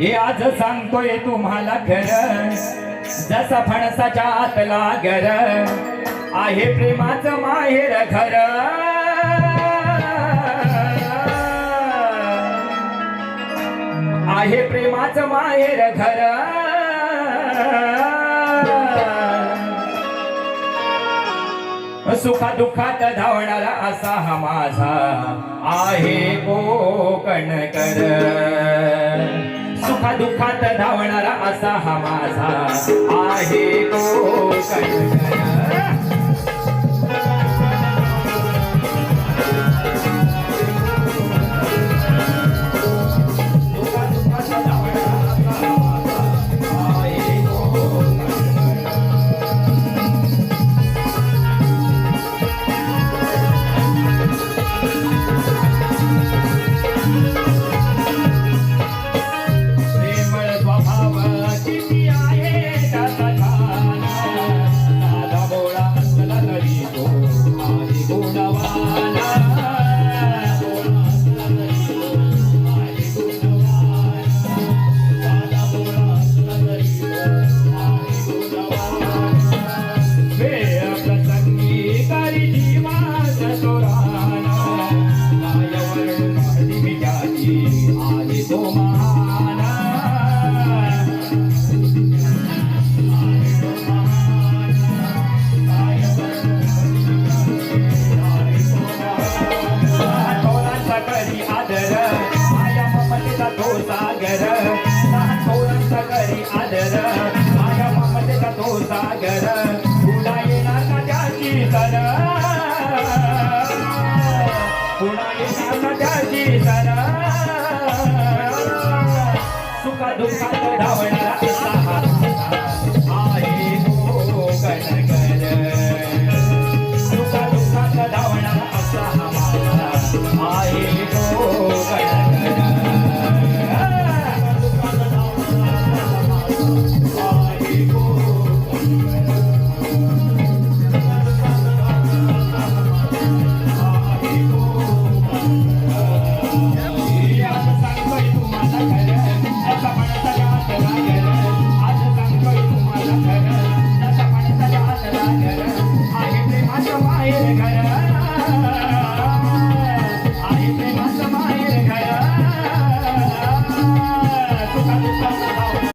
हे आज सांगतोय तुम्हाला खरं, जसा फणसाच्या आतला गर आहे प्रेमाचं माहेर घर. आहे प्रेमाचं माहेर घर. सुखा दुःखात धावणारा असा हा माझा आहे कोकणकर. सुखा दुःखात धावणारा असा हा माझा आहे कोकणकर.